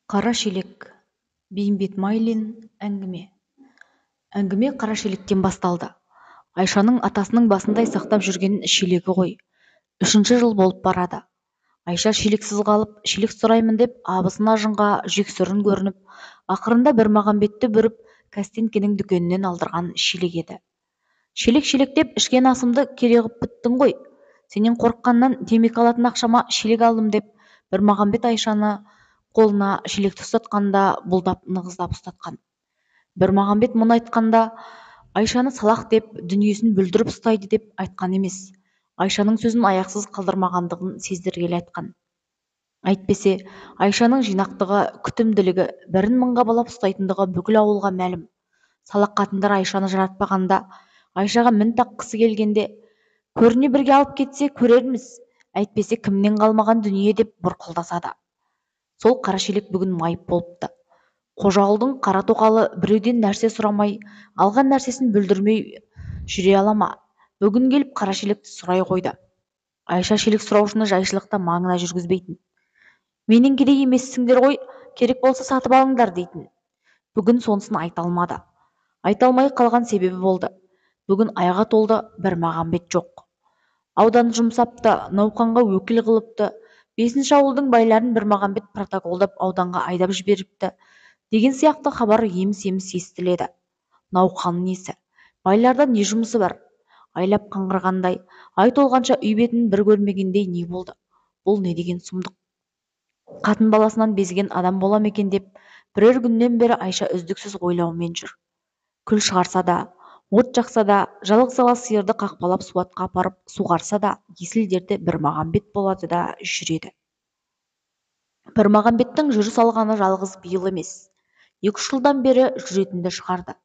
Қара шелек. Бейімбет Майлин әңгіме. Әңгіме қара шелектен басталды. Айшаның атасының басындай сақтап жүрген шелегі ғой. 3-ші жыл болып барады. Айша шелексіз қалып, шелек сұраймын деп абысын ажынға жексұрын көрініп, ақырында Бірмағамбетті бүріп, Кәстенкенің дүкенінен алдырған шелек еді. Шелек деп ішкен асымды кере қып біттің ғой. Сенен қорыққаннан темекі алатын ақшама шелек алдым деп, Бірмағамбет Айшаны қолына шелекті ұстатқанда бұлдап нығыздап ұстатқан. Бірмағамбет мұны айтқанда Айшаны салақ деп, дүниесін бүлдіріп ұстайды деп айтқан емес. Айшаның сөзін аяқсыз қалдырмағандығын сездіргелі айтқан. Әйтпесе, Айшаның жинақтығы, күтімділігі, бірін мыңға балап ұстайтындығы бүкіл ауылға мәлім. Салақ қатындар Айшаны жаратпағанда, Айшаға мін таққысы келгенде, көріне бірге алып кетсе көрерміз, әйтпесе кімнен қалмаған дүние деп бұрқылдасады. Сол қара шелек бүгін майып болыпты. Қожағұлдың қара тоқалы біреуден нәрсе сұрамай, алған нәрсесін бүлдірмей жүре ала ма? Бүгін келіп қара шелекті сұрай қойды. Айша шелек сұраушыны жайшылықта маңына жүргізбейтін. Менен керек емессіңдер ғой, керек болса сатып алыңдар дейтін. Бүгін сонысын айта алмады. Айта алмай қалған себебі болды. Бүгін айға толды, Бірмағамбет жоқ. Аудан жұмсапты, науқанға өкіл қылыпты. 5-ші ауылдың байларын Бірмағамбет протоколдап ауданға айдап жіберіпті деген сияқты хабар еміс-еміс естіледі. Науқан несі? Байларда не жұмысы бар? Айлап қаңғырғандай, ай толғанша үй бетін бір көрмегендей не болды? Бұл не деген сұмдық? Қатын баласынан безген адам болам екен деп, бірер күннен бері Айша үздіксіз ойлаумен жүр. Күл шығарса да, от жақса да, жалғыз ала сиырды қақпалап суатқа апарып суғарса да, есіл-дерті Бірмағамбет болады да жүреді. Бірмағамбеттің жүріс алғаны жалғыз биыл емес, 2-3 жылдан бері жүретінді шығарды.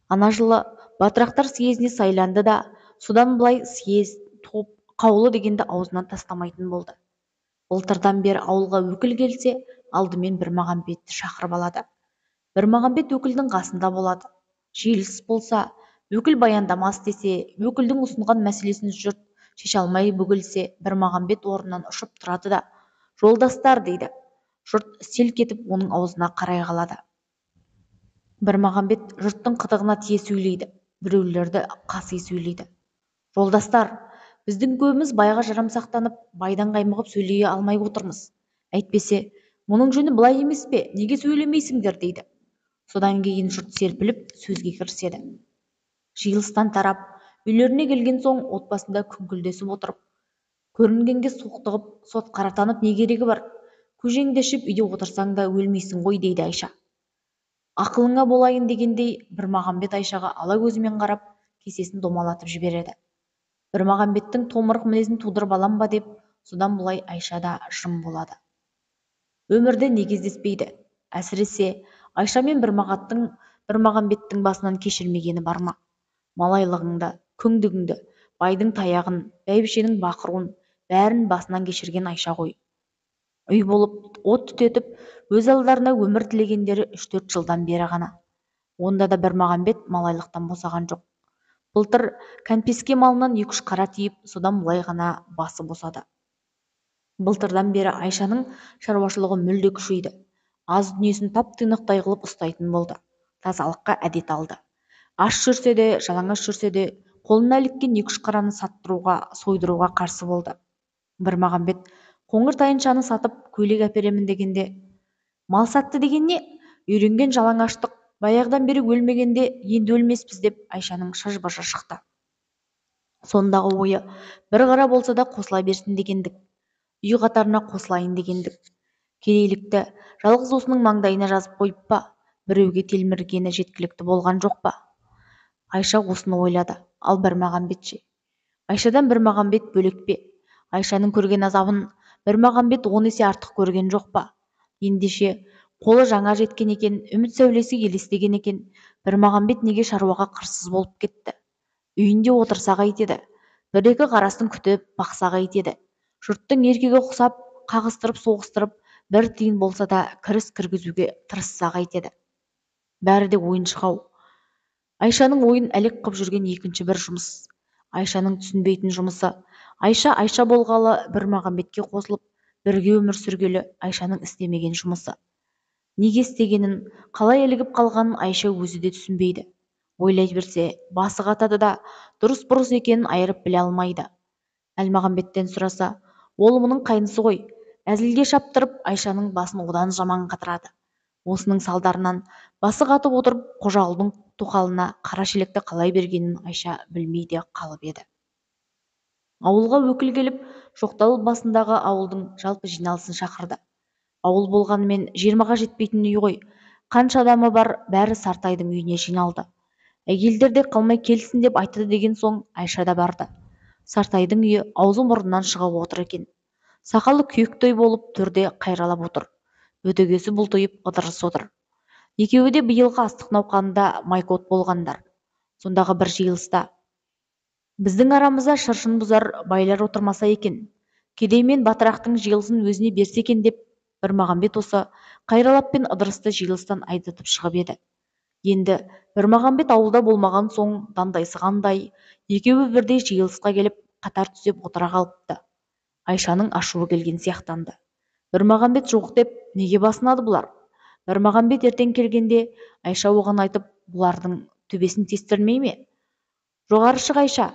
Ана жылы батырақтар съезіне сайланды да, содан былай съезд, топ, қаулы дегенді аузынан тастамайтын болды. Былтырдан бері ауылға өкіл келсе, алдымен Бірмағамбетті шақырып алады. Бірмағамбет өкілдің қасында болады. Желіс болса, өкіл баяндамас десе, өкілдің ұсынған мәселесін жұрт шеше алмай бөгелсе, Бірмағамбет орнынан ұшып тұрады да, жолдастар дейді. Жұрт селк етіп оның аузына қарай қалады. Бірмағамбет жұрттың қытығына тие сөйлейді, біреулерді қаси сөйлейді. Жолдастар, біздің көбіміз байға жарамсақтанып, байдан қаймығып сөйлей алмай отырмыз. Әйтпесе, мұның жөні былай емес пе, неге сөйлемейсіңдер дейді. Содан кейін жұрт серпіліп сөзге кіріседі. Жиылыстан тарап, үйлеріне келген соң отбасында күңкілдесіп отырып, көрінгенге соқтығып, сот қаратанып не керегі бар? Көжеңді ішіп үйде отырсаң да өлмейсің ғой дейді Айша. Ақылыңа болайын дегендей, Бірмағамбет Айшаға ала көзімен қарап, кесесін домалатып жібереді. Бірмағамбеттің томырық мінезін тудырып алам ба деп, содан бұлай Айша да жым болады. Өмірде не кездеспейді. Әсіресе Айша мен Бірмағамбеттің басынан кешірмегені бар ма? Малайлығыңды, күңдігіңді, байдың таяғын, бәйбішенің бақыруын, бәрін басынан кешірген Айша ғой. Үй болып, от түтетіп, өз алдарына өмір тілегендері 3-4 жылдан бері ғана. Онда да Бірмағамбет малайлықтан босаған жоқ. Былтыр кәмпеске малынан 2-3 қара тиіп, содан бұлай ғана басы босады. Былтырдан бері Айшаның шаруашылығы мүлде күшейді. Аз дүниесін тап-тұйнақтай қылып ұстайтын болды. Тазалыққа әдет алды. Аш жүрсе де, жалаңаш жүрсе де, қолына іліккен 2-3 қараны саттыруға, сойдыруға қарсы болды. Бірмағамбет қоңыр тайыншаны сатып көйлек әперемін дегенде, мал сатты деген не? Үйренген жалаңаштық, баяғыдан бері өлмегенде енді өлмеспіз деп Айшаның шыж-быжы шықты. Сондағы ойы бір қара болса да қосыла берсін дегендік. Үй қатарына қосылайын дегендік. Керейлікті жалғыз осының маңдайына жазып қойып па, біреуге телміргені жеткілікті болған жоқ па? Айша осыны ойлады. Ал Бірмағамбет ше? Айшадан Бірмағамбет бөлек пе? Айшаның көрген азабын Бірмағамбет 10 есе артық көрген жоқ па? Ендеше қолы жаңа жеткен екен, үміт сәулесі елестеген екен, Бірмағамбет неге шаруаға қырсыз болып кетті? Үйінде отырса қайтеді? Бір-екі қарасын күтіп, бақса қайтеді? Жұрттың еркегі ұқсап, қағыстырып, соғыстырып, бір тиын болса да кіріс кіргізуге тырысса қайтеді? Бәрі де ойыншық-ау. Айшаның ойын әлек қып жүрген екінші бір жұмыс. Айшаның түсінбейтін жұмысы. Айша болғалы Бірмағамбетке қосылып, бірге өмір сүргелі Айшаның істемеген жұмысы. неге істегенін, қалай ілігіп қалғанын Айша өзі де түсінбейді. Ойлай берсе, басы қатады да дұрыс бұрыс екенін айырып біле алмайды. Әлмағамбеттен сұраса, ол мұның қайнысы ғой. Әзілге шаптырып, Айшаның басын одан жаман қатырады. Осының салдарынан басы қатып отырып, қожағұлдың тоқалына қара шелекті қалай бергенін Айша білмей де қалып еді. Ауылға өкіл келіп, Жоқтал басындағы ауылдың жалпы жиналысын шақырды. Ауыл болғанымен 20-ға жетпейтін үй ғой. Қанша адамы бар, бәрі Сартайдың үйіне жиналды. Әйелдер де қалмай келсін деп айтты деген соң Айша да барды. Сартайдың үйі аузы мұрнынан шығып отыр екен. Сақалы күйектей болып төрде қайралап отыр. Өтегесі бұлтиып ыдырыс отыр. Екеуі де биылғы астық науқанында майкот болғандар. Сондағы бір жиылыста біздің арамызда шыршын бұзар байлар отырмаса екен, кедей мен батырақтың жиылысын өзіне берсе екен деп Бірмағамбет осы Қайралап пен ыдырысты жиылыстан айдатып шығып еді. Енді Бірмағамбет ауылда болмаған соң дандайсығандай екеуі бірдей жиылысқа келіп қатар түзеп отыра қалыпты. Айшаның ашуы келген сияқтанды. Бірмағамбет жоқ деп неге басынады бұлар? Бірмағамбет ертең келгенде Айша оған айтып, бұлардың төбесін тестірмей ме? Жоғары шық Айша.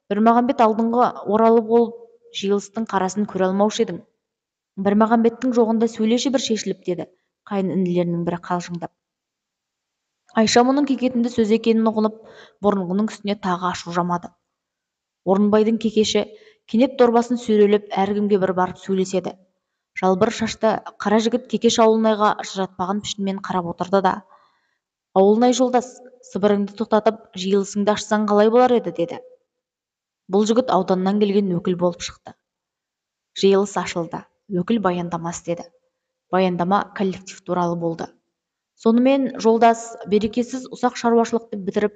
Бірмағамбет алдыңғы оралы болып жиылыстың қарасын көре алмаушы едің. Бірмағамбеттің жоғында сөйлеші бір шешіліп, деді қайын інілерінің бірі қалжыңдап. Айша мұның кекетінді сөз екенін ұғынып, бұрынғының үстіне тағы ашу жамады. Орынбайдың кекеші кенет дорбасын сүйрелеп әркімге бір барып сөйлеседі. Жалбыр шашты қара жігіт Кекеш ауылнайға жыратпаған пішінмен қарап отырды да, ауылнай жолдас, сыбырыңды тоқтатып жиылысыңды ашсаң қалай болар еді, деді. Бұл жігіт ауданнан келген өкіл болып шықты. Жиылыс ашылды. Өкіл баяндама істеді. Баяндама коллектив туралы болды. Сонымен жолдас, берекесіз ұсақ шаруашылықты бітіріп,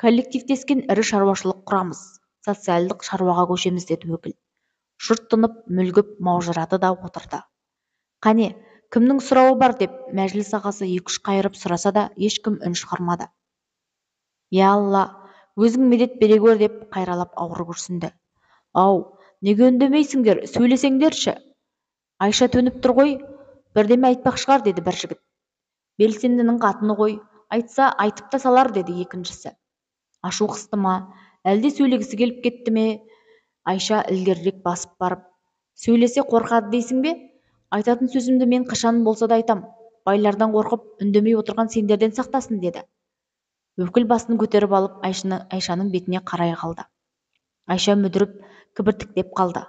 коллективтескен ірі шаруашылық құрамыз, социалдық шаруаға көшеміз, деді өкіл. Жұрт тынып, мүлгіп, маужырады да отырды. Қане, кімнің сұрауы бар деп мәжіліс ағасы 2-3 қайырып сұраса да ешкім үн шығармады. Я Алла, өзің медет бере көр деп қайралап ауыр күрсінді. Ау, неге үндемейсіңдер, сөйлесеңдерші. Айша төніп тұр ғой, бірдеме айтпақ шығар, деді бір жігіт. Белсендінің қатыны ғой, айтса айтып та салар, деді екіншісі. Ашу қысты ма, әлде сөйлегісі келіп кетті ме? Айша ілгерірек басып барып, сөйлесе қорқады дейсің бе? Айтатын сөзімді мен қашан болса да айтам. Байлардан қорқып үндемей отырған сендерден сақтасын, деді. Өкіл басын көтеріп алып Айшаның бетіне қарай қалды. Айша мүдіріп, кібіртіктеп қалды.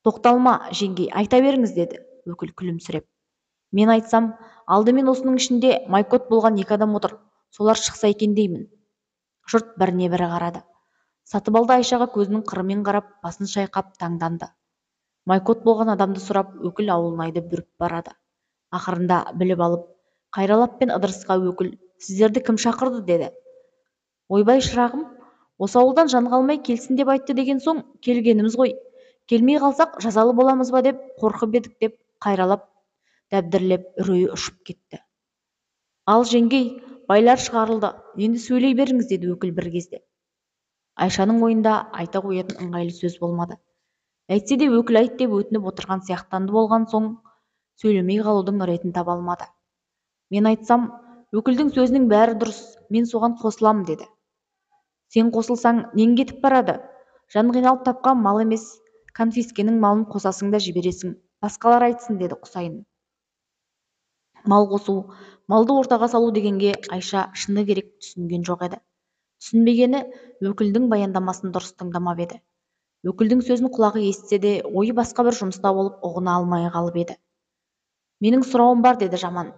Тоқталма, жеңгей, айта беріңіз, деді өкіл күлімсіреп. Мен айтсам, алдымен осының ішінде майкот болған 2 адам отыр. Солар шықса екен деймін. Жұрт біріне бірі қарады. Сатыбалды Айшаға көзінің қырымен қарап, басын шайқап таңданды. Майкот болған адамды сұрап, өкіл ауылнайды бүріп барады. Ақырында біліп алып, Қайралап пен ыдырысқа өкіл, сіздерді кім шақырды, деді. Ойбай шырағым, осы ауылдан жан қалмай келсін деп айтты деген соң келгеніміз ғой. Келмей қалсақ жазалы боламыз ба деп қорқып едік, деп Қайралап дәбдірлеп үрейі ұшып кетті. Ал жеңгей, байлар шығарылды, енді сөйлей беріңіз, деді өкіл бір кезде. Айшаның ойында айта қоятын ыңғайлы сөз болмады. Әйтсе де өкіл айт деп өтініп отырған сияқтанды болған соң сөйлемей қалудың ретін таба алмады. Мен айтсам, өкілдің сөзінің бәрі дұрыс, мен соған қосылам, деді. Сен қосылсаң, нең кетіп барады? Жан қиналып тапқан мал емес, конфискенің малын қосасың да жібересің. Басқалар айтсын, деді Құсайын. Мал қосу, малды ортаға салу дегенге Айша шыны керек түсінген жоқ еді. Түсінбегені өкілдің баяндамасын дұрыс тыңдамап еді. Өкілдің сөзін құлағы естісе де, ойы басқа бір жұмыста болып ұғына алмай қалып еді. Менің сұрауым бар, деді жаман.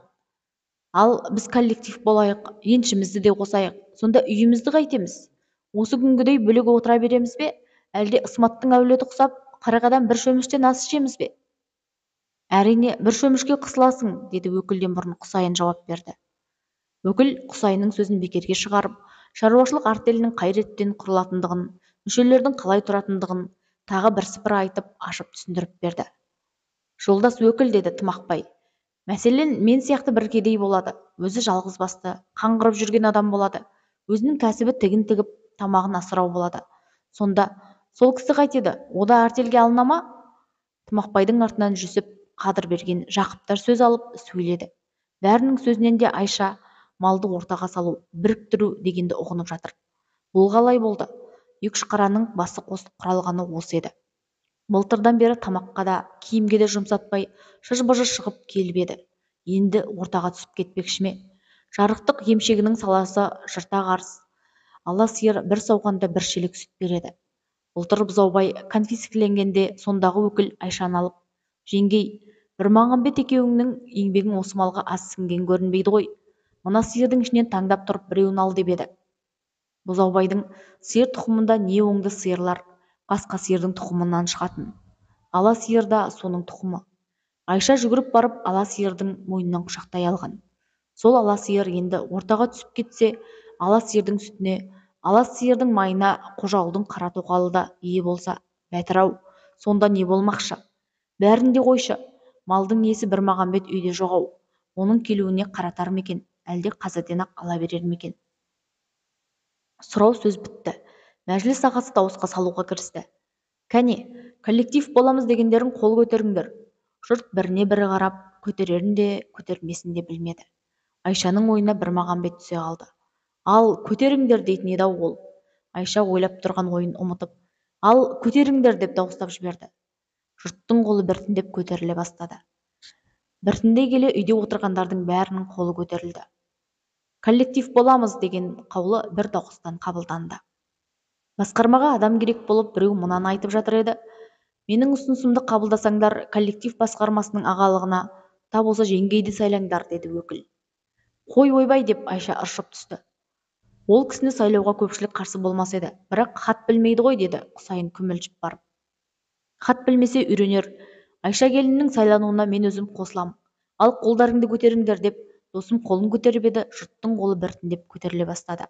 Ал біз коллектив болайық, еншімізді де қосайық. Сонда үйімізді қайтеміз? Осы күнгідей бөлек отыра береміз бе? Әлде Ысматтың әулеті құсап, 40 адам бір шөміштен ас ішеміз бе? Әрине, бір шөмішке қысыласың, деді өкілден бұрын Құсайын жауап берді. Өкіл Құсайынның сөзін бекерге шығарып, шаруашылық артелінің қай реттен құрылатындығын, мүшелердің қалай тұратындығын тағы бірсыпыра айтып, ашып түсіндіріп берді. Жолдас өкіл, деді Тымақбай. Мәселен, мен сияқты бір кедей болады, өзі жалғыз басты, қаңғырып жүрген адам болады, өзінің кәсібі тігін тігіп, тамағын асырау болады. Сонда сол кісі қайтеді, ода артелге алына ма? Тымақбайдың артынан жүсіп, Қадырберген, Жақыптар сөз алып сөйледі. Бәрінің сөзінен де Айша малды ортаға салу, біріктіру дегенді ұғынып жатыр. Бұл қалай болды? Екі қараның басы қосып құралғаны осы еді. Былтырдан бері тамаққа да, киімге де жұмсатпай шыж-быжы шығып келіп еді. Енді ортаға түсіп кетпекші ме? Жарықтық емшегінің саласы жырта қарыс. Ала сиыр бір сауғанда бір шелек сүт береді. Былтыр бұзаубай конфискеленгенде сондағы өкіл Айшаны алып, жеңгей, Бірмағамбет екеуіңнің еңбегің осы малға аз сіңген көрінбейді ғой. Мына сиырдың ішінен таңдап тұрып біреуін ал деп еді. Бұзаубайдың сиыр тұқымында не оңды сиырлар басқа сиырдың тұқымынан шығатын. Ала сиыр да соның тұқымы. Айша жүгіріп барып ала сиырдың мойнынан құшақтай алған. Сол ала сиыр енді ортаға түсіп кетсе, ала сиырдың сүтіне, ала сиырдың майына қожауылдың қара тоқалы да ие болса, бәтір-ау, сонда не болмақшы? Бәрін де қойшы, малдың иесі Бірмағамбет үйде жоқ-ау, оның келуіне қаратар ма екен, әлде қазірден-ақ ала берер ме екен? Сұрау сөз бітті. Мәжіліс ағасы дауысқа салуға кірісті. Кәне, коллектив боламыз дегендерің қол көтеріңдер. Жұрт біріне бірі қарап, көтерерін де, көтермесін де білмеді. Айшаның ойына Бірмағамбет түсе қалды. Ал көтеріңдер дейтін еді ол. Айша ойлап тұрған ойын ұмытып, ал көтеріңдер деп дауыстап жіберді. Жұрттың қолы біртіндеп көтеріле бастады. Біртіндей келе үйде отырғандардың бәрінің қолы көтерілді. Коллектив боламыз деген қаулы бір дауыстан қабылданды. Басқармаға адам керек болып біреу мынаны айтып жатыр еді. Менің ұсынысымды қабылдасаңдар, коллектив басқармасының ағалығына та болса жеңгейді сайлаңдар, деді өкіл. Қой ойбай, деп Айша ыршып түсті. Ол кісіні сайлауға көпшілік қарсы болмас еді, бірақ хат білмейді ғой, деді Құсайын күмілжіп барып. Хат білмесе үйренер. Айша келіннің сайлануына мен өзім қосылам. Ал қолдарыңды көтеріңдер, деп досым қолын көтеріп еді, жұрттың қолы біртіндеп көтеріле бастады.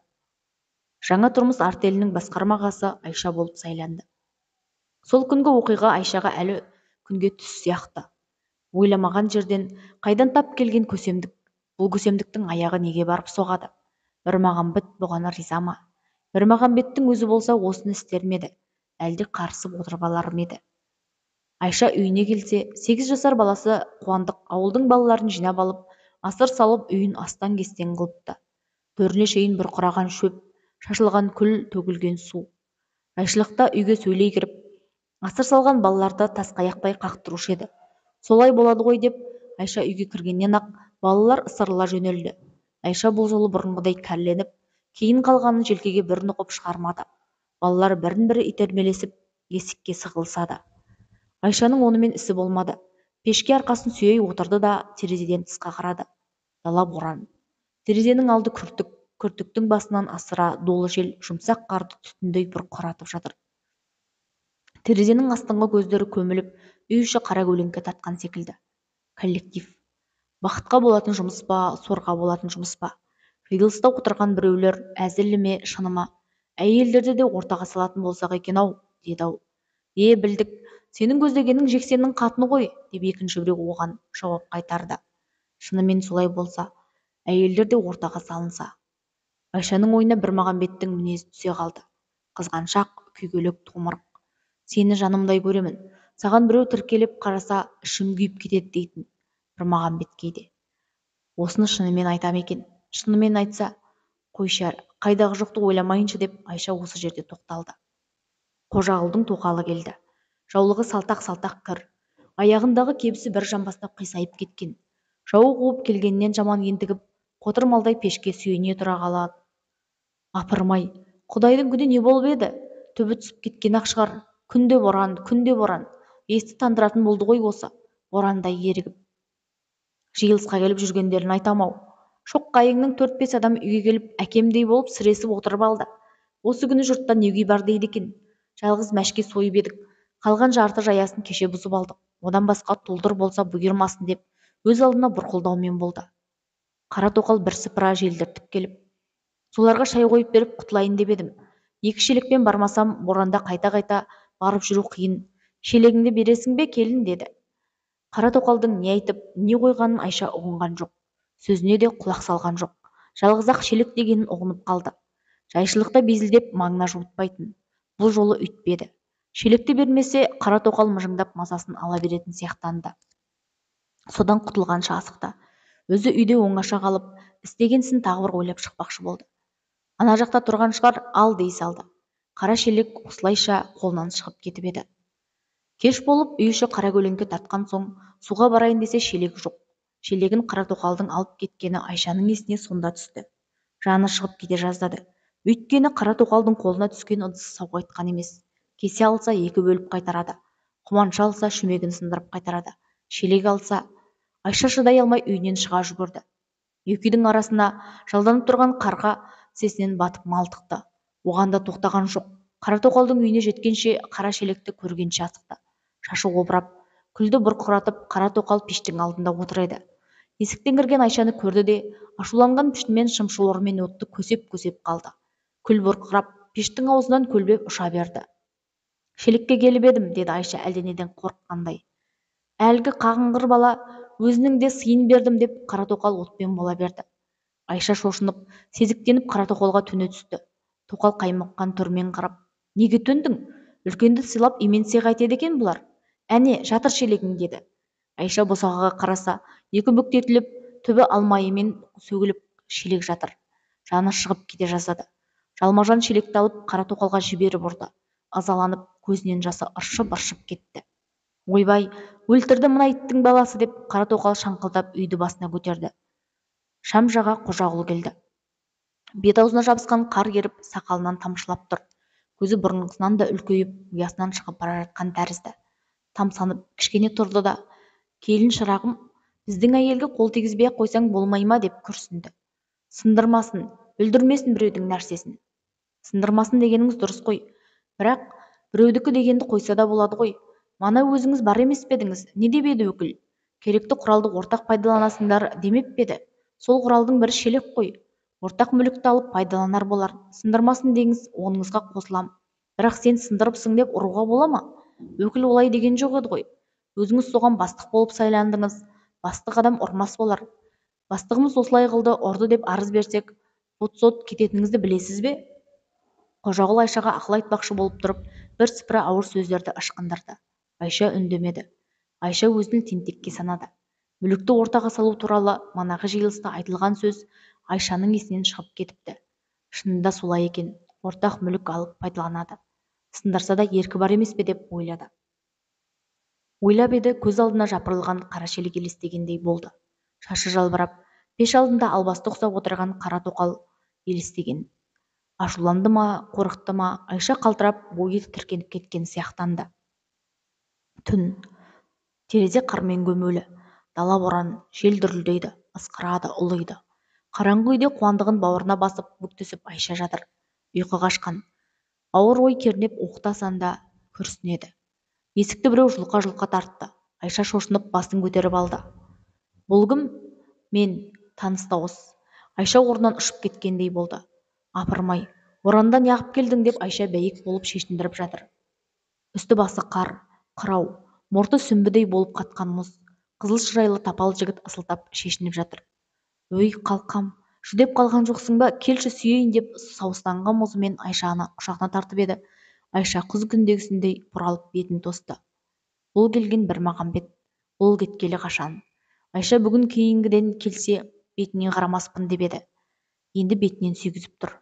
Жаңа тұрмыс артелінің басқарма ағасы Айша болып сайланды. Сол күнгі оқиға Айшаға әлі күнге түс сияқты. Ойламаған жерден қайдан тап келген көсемдік. Бұл көсемдіктің аяғы неге барып соғады? Бірмағамбет бұған риза ма? Бірмағамбеттің өзі болса осыны істер ме еді? Әлде қарысып отырып алар ма еді? Айша үйіне келсе, 8 жасар баласы Қуандық ауылдың балаларын жинап алып, асыр салып үйін астан-кестен қылыпты. Төріне шейін бұрқыраған шөп, шашылған күл, төгілген су. Жайшылықта үйге сөйлей кіріп, асыр салған балаларды тасқаяқтай қақтырушы еді. Солай болады ғой деп, Айша үйге кіргеннен-ақ балалар ысырыла жөнелді. Айша бұл жолы бұрынғыдай кәрленіп, кейін қалғанын желкеге бір нұқып шығармады. Балалар бірін-бірі итермелесіп, есікке сығылысады. Айшаның онымен ісі болмады. Пешке арқасын сүйей отырды да терезеден тысқа қарады. Дала боран. Терезенің алды күртік, күртіктің басынан асыра долы жел жұмсақ қарды түтіндей бұрқыратып жатыр. Терезенің астыңғы көздері көміліп, үй іші қара көлеңке татқан секілді. Коллектив. Бақытқа болатын жұмыс па, сорға болатын жұмыс па? Жиылыста отырған біреулер әзілі ме, шыны ма? Әйелдерді де ортаға салатын болсақ екен-ау, деді-ау. Білдік, сенің көздегенің жексеннің қатыны ғой, деп екінші біреу оған жауап қайтарды. Шынымен солай болса, әйелдер де ортаға салынса. Айшаның ойына Бірмағамбеттің мінезі түсе қалды. Қызғаншақ, күйгелек, томырық. Сені жанымдай көремін. Саған біреу тіркеліп қараса, ішім күйіп кетеді дейтін Бірмағамбет кейде. Осыны шынымен айтам екен. Шынымен айтса, қойшы, қайдағы жоқты ойламайыншы, деп Айша осы жерде тоқталды. Қожағұлдың тоқалы келді. Жаулығы салтақ-салтақ кір. Аяғындағы кебісі бір жамбастап қисайып кеткен. Жау қуып келгеннен жаман ентігіп, қотыр малдай пешке сүйене тұра қалады. Апырмай, Құдайдың күні не болып еді? Түбі түсіп кеткен-ақ шығар. Күнде боран, күнде боран. Есті тандыратын болды ғой осы, борандай ерігіп. Жиылысқа келіп жүргендерін айтам-ау. Шоққайыңның 4-5 адам үйге келіп, әкемдей болып сіресіп отырып алды. Осы күні жұртта не күй бар дейді екен. Жалғыз мәшке сойып едік. Қалған жарты жаясын кеше бұзып алдық. Одан басқа тұлдыр болса бұйырмасын деп, өз алдына бұрқылдаумен болды. Қара тоқал бірсыпыра желдіртіп келіп, соларға шай қойып беріп құтылайын деп едім. 2 шелекпен бармасам, боранда қайта-қайта барып жүру қиын. Шелегіңді бересің бе, келін, деді. Қара тоқалдың не айтып, не қойғанын Айша ұғынған жоқ. Сөзіне де құлақ салған жоқ. Жалғыз-ақ шелек дегенін ұғынып қалды. Жайшылықта безілдеп маңына жуытпайтын. Бұл жолы үйтпеді. Шелекті бермесе, қара тоқал мыжыңдап мазасын ала беретін сияқтанды. Содан құтылғанша асықты. Өзі үйде оңаша қалып, істеген ісін тағы бір ойлап шықпақшы болды. Ана жақта тұрған шығар, ал дей салды. Қара шелек осылайша қолынан шығып кетіп еді. Кеш болып үй іші қара көлеңке тартқан соң, суға барайын десе шелегі жоқ. Шелегін қара тоқалдың алып кеткені Айшаның есіне сонда түсті. Жаны шығып кете жаздады. Өйткені қара тоқалдың қолына түскен ыдысы сау қайтқан емес. Кесе алса екі бөліп қайтарады. Құманша алса шүмегін сындырып қайтарады. Шелек алса, Айша шыдай алмай үйінен шыға жүгірді. Екі үйдің арасына жалданып тұрған қарға сесінен батып малтықты. Оған да тоқтаған жоқ. Қара тоқалдың үйіне жеткенше қара шелекті көргенше асықты. Шашы обырап, күлді бұрқыратып, қара тоқал пештің алдында отыр еді. Есіктен кірген Айшаны көрді де, ашуланған пішінмен шымшылормен отты көсеп-көсеп қалды. Күл бұрқырап, пештің аузынан көлбеп ұша берді. Шелекке келіп едім, деді Айша әлденеден қорыққандай. Әлгі қағыңғыр бала өзінің де сыйын бердім деп қара тоқал отпен бола берді. Айша шошынып, сезіктеніп қара тоқалға төне түсті. Тоқал қаймыққан түрмен қарап, неге төндің? Үлкенді сыйлап именсе қайтеді екен бұлар. Әне, жатыр шелегің, деді. Айша босағаға қараса, екі бүктетіліп, түбі алмайымен сөгіліп шелек жатыр. Жаны шығып кете жаздады. Жалма-жан шелекті алып қара тоқалға жіберіп ұрды. Ызаланып, көзінен жасы ыршып-ыршып кетті. Ойбай, өлтірді мына иттің баласы, деп қара тоқал шаңқылдап үйді басына көтерді. Шам жаға Қожағұл келді. Бет-аузына жабысқан қар еріп, сақалынан тамшылап тұр. Көзі бұрынғысынан да үлкейіп, ұясынан шығып бара жатқан тәрізді. Тамсанып, кішкене тұрды да, келін шырағым, біздің әйелге қол тигізбей қойсаң болмай ма, деп күрсінді. Сындырмасын, бүлдірмесін біреудің нәрсесін. Сындырмасын дегеніңіз дұрыс қой, бірақ біреудікі дегенді қойса да болады ғой. Мана өзіңіз бар емес пе едіңіз, не деп еді өкіл? Керекті құралды ортақ пайдаланасыңдар демеп пе еді? Сол құралдың бірі шелек қой. Ортақ мүлікті алып пайдаланар болар. Сындырмасын деңіз, оныңызға қосылам. Бірақ сен сындырыпсың деп ұруға бола ма? Өкіл олай деген жоқ еді ғой. Өзіңіз соған бастық болып сайландыңыз. Бастық адам ұрмас болар. Бастығымыз осылай қылды, ұрды деп арыз берсек, сот кететініңізді білесіз бе? Қожағұл Айшаға ақыл айтпақшы болып тұрып, бірсыпыра ауыр сөздерді ышқындырды. Айша үндемеді. Айша өзін тентекке санады. Мүлікті ортаға салу туралы манағы жиылыста айтылған сөз Айшаның есінен шығып кетіпті. Шынында солай екен, ортақ мүлік алып пайдаланады. Сындырса да еркі бар емес пе деп ойлады. Ойлап еді, көз алдына жапырылған қара шелек елестегендей болды. Шашы жалбырап, пеш алдында албасты ұқсап отырған қара тоқал елестеген. Ашуланды ма, қорықты ма, Айша қалтырап, бойы тітіркеніп кеткен сияқтанды. Түн. Терезе қармен көмулі. Дала боран, жел дүрілдейді, ысқырады, ұлиды. Қараңғы үйде қуандығын бауырына басып, бүктесіп Айша жатыр. Ұйқы қашқан. Ауыр ой кернеп оқытасанда күрсінеді. Есікті біреу жұлқа-жұлқа тартты. Айша шошынып басын көтеріп алды. Бұл кім? Мен, таныс дауыс. Айша орнынан ұшып кеткендей болды. Апырмай, оранда неғып келдің, деп Айша бәйек болып шешіндіріп жатыр. Үсті басы қар, қырау, мұрты сүмбідей болып қатқан мұз. Қызыл шырайлы тапал жігіт ысылтап шешініп жатыр. Өй, қалқам, жүдеп қалған жоқсың ба? Келші сүйейін, деп сауыстанған мұзымен Айшаны құшағына тартып еді. Айша құз күндегісіндей бұралып бетін тосты. Бұл келген Бірмағамбет, бұл кеткелі қашан. Айша бүгін кейінгіден келсе, бетіне қарамаспын деп еді. Енді бетінен сүйгізіп тұр.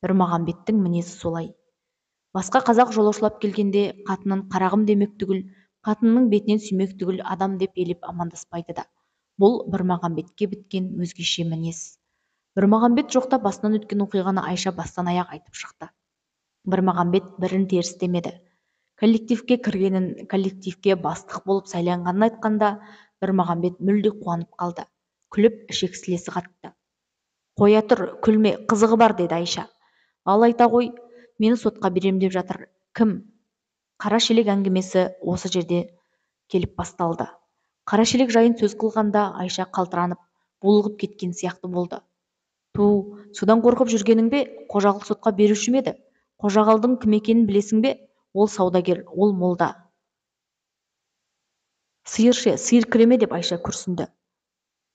Бірмағамбеттің мінезі солай. Басқа қазақ жолаушылап келгенде қатынын қарағым демек түгіл, қатынының бетінен сүймек түгіл адам деп елеп амандаспайды да. Бұл Бірмағамбетке біткен өзгеше мінез. Бірмағамбет жоқта басынан өткен оқиғаны Айша бастан аяқ айтып шықты. Бірмағамбет бірін теріс демеді. Коллективке кіргенін, коллективке бастық болып сайланғанын айтқанда, Бірмағамбет мүлде қуанып қалды. Күліп ішек сілесі қатты. Қоя тұр, күлме, қызығы бар, деді Айша. Ал айта ғой, мені сотқа берем деп жатыр. Кім? Қара шелек әңгімесі осы жерде келіп басталды. Қара шелек жайын сөз қылғанда Айша қалтыранып, булығып кеткен сияқты болды. Содан қорқып жүргенің бе? Қожағұл сотқа беруші ме еді? Қожағұлдың кім екенін білесің бе? Ол саудагер, ол молда. Сиыршы, сиыр кіреме, деп Айша күрсінді.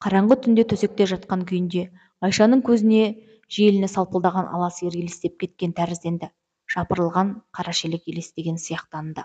Қараңғы түнде төсекте жатқан күйінде Айшаның көзіне желіні салпылдаған ала сиыр елестеп кеткен тәрізденді. Жапырылған қара шелек елестеген сияқтанды.